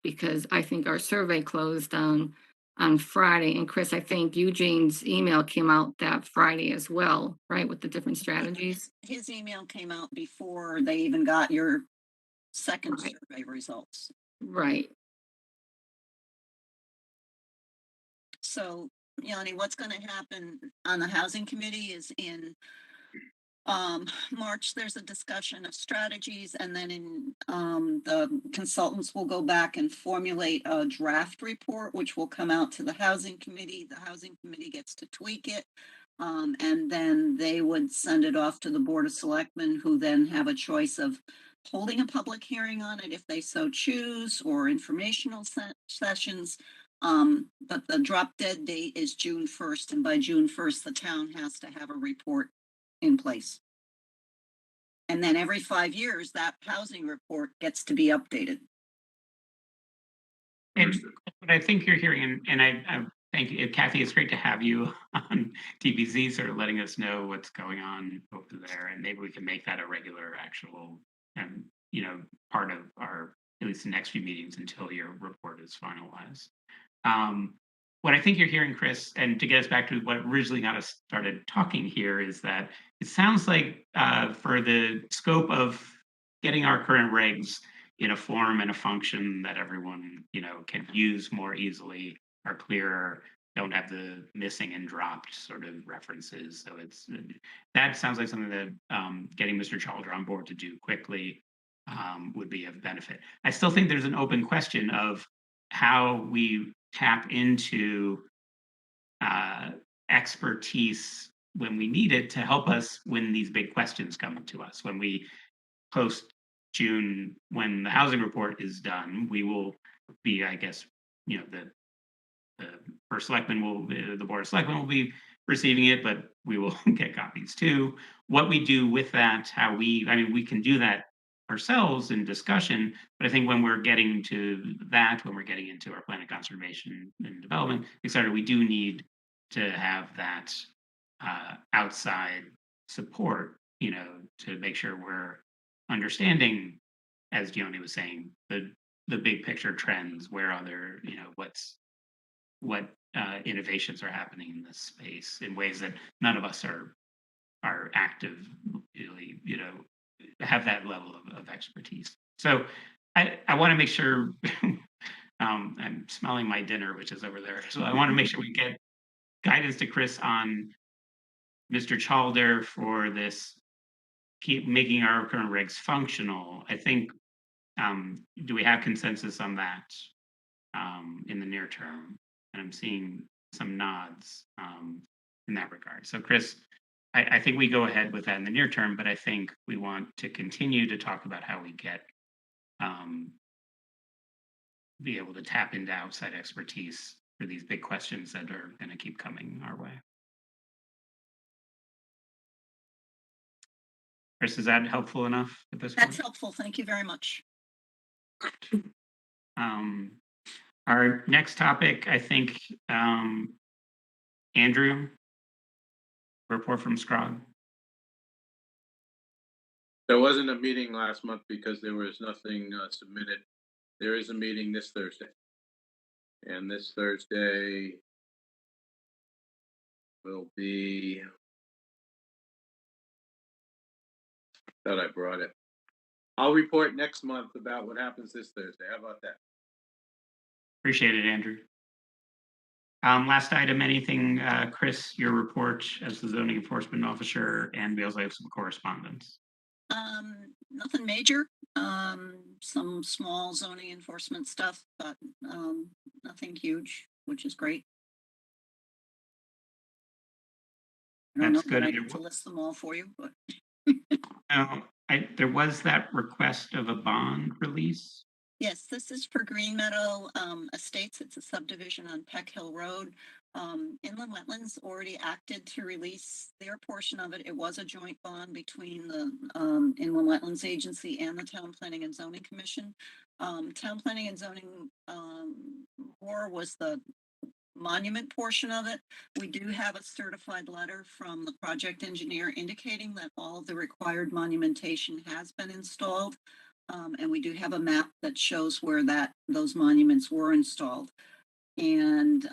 Because I think our survey closed on on Friday. And Chris, I think Eugene's email came out that Friday as well, right, with the different strategies? His email came out before they even got your second Right. survey results. Right. So, Yanni, what's gonna happen on the housing committee is in March, there's a discussion of strategies, and then in the consultants will go back and formulate a draft report, which will come out to the housing committee. The housing committee gets to tweak it. And then they would send it off to the Board of Selectmen, who then have a choice of holding a public hearing on it if they so choose, or informational sessions. But the drop dead date is June 1st, and by June 1st, the town has to have a report in place. And then every 5 years, that housing report gets to be updated. And Understood. what I think you're hearing, and I thank you, Kathy, it's great to have you on TBZ, sort of letting us know what's going on over there, and maybe we can make that a regular, actual, part of our, at least the next few meetings until your report is finalized. What I think you're hearing, Chris, and to get us back to what originally got us started talking here, is that it sounds like for the scope of getting our current regs in a form and a function that everyone, can use more easily, are clearer, don't have the missing and dropped sort of references. So that sounds like something that getting Mr. Chalder on board to do quickly would be of benefit. I still think there's an open question of how we tap into expertise when we need it to help us when these big questions come to us. When we post June, when the housing report is done, we will be, I guess, the first selectman will, the board of selectmen will be receiving it, but we will get copies too. What we do with that, we can do that ourselves in discussion, but I think when we're getting to that, when we're getting into our plan of conservation and development, et cetera, we do need to have that outside support, to make sure we're understanding, as Gioni was saying, the big picture trends, where other, what innovations are happening in this space in ways that none of us are active, really, have that level of expertise. So I want to make sure I'm smelling my dinner, which is over there. So I want to make sure we get guidance to Chris on Mr. Chalder for this, keep making our current regs functional. I think, do we have consensus on that in the near term? And I'm seeing some nods in that regard. So Chris, I think we go ahead with that in the near term, but I think we want to continue to talk about how we get be able to tap into outside expertise for these big questions that are going to keep coming our way. Chris, is that helpful enough at this point? That's helpful. Thank you very much. Our next topic, I think, Andrew, report from Scrog. There wasn't a meeting last month because there was nothing submitted. There is a meeting this Thursday. And this Thursday will be, thought I brought it. I'll report next month about what happens this Thursday. How about that? Appreciate it, Andrew. Last item, anything, Chris, your report as the zoning enforcement officer, and we also have some correspondence. Nothing major. Some small zoning enforcement stuff, but nothing huge, which is great. I don't That's know that good. I need to list them all for you, but There was that request of a bond release. yes, this is for Green Meadow Estates. It's a subdivision on Peck Hill Road. Inland Wetlands already acted to release their portion of it. It was a joint bond between the Inland Wetlands Agency and the Town Planning and Zoning Commission. Town Planning and Zoning more was the monument portion of it. We do have a certified letter from the project engineer indicating that all of the required monumentation has been installed. And we do have a map that shows where those monuments were installed. And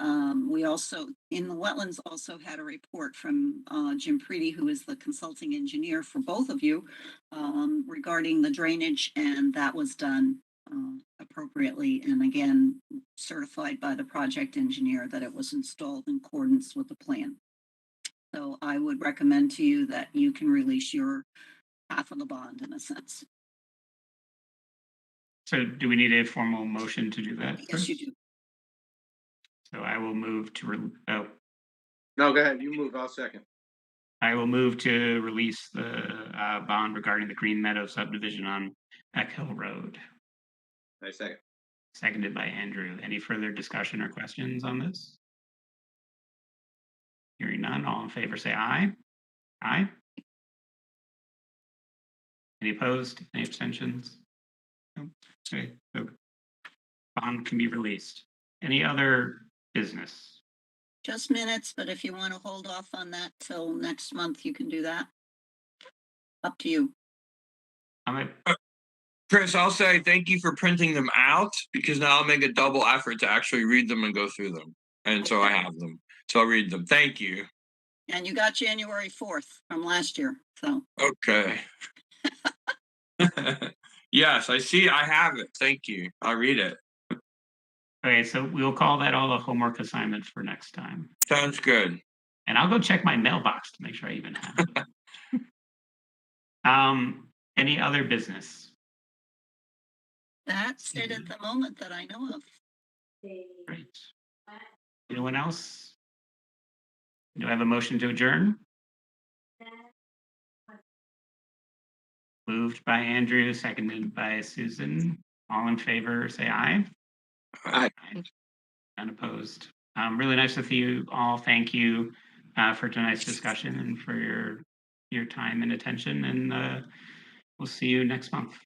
we also, in the wetlands, also had a report from Jim Preety, who is the consulting engineer for both of you, regarding the drainage, and that was done appropriately, and again, certified by the project engineer that it was installed in accordance with the plan. So I would recommend to you that you can release your half of the bond in a sense. So do we need a formal motion to do that? Yes, you first? do. So I will move to, No, go ahead. You move. I'll second. I will move to release the bond regarding the Green Meadow subdivision on Peck Hill Road. I second. Seconded by Andrew. Any further discussion or questions on this? Hearing none, all in favor say aye. Aye. Any opposed? Any abstentions? No. Okay, so bond can be released. Any other business? Just minutes, but if you want to hold off on that till next month, you can do that. Up to you. Chris, I'll say thank you for printing them out because now I'll make a double effort to actually read them and go through them. And so I have them. So I'll read them. Thank you. And you got January 4th from last year, so. Okay. Yes, I see. I have it. Thank you. I'll read it. Okay, so we'll call that all a homework assignment for next time. Sounds good. And I'll go check my mailbox to make sure I even have it. Any other business? That's it at the moment that I know of. Great. Anyone else? Do I have a motion to adjourn? Moved by Andrew, seconded by Susan. All in favor, say aye. Aye. Unopposed. Really nice with you all. Thank you for tonight's discussion and for your time and attention. And we'll see you next month.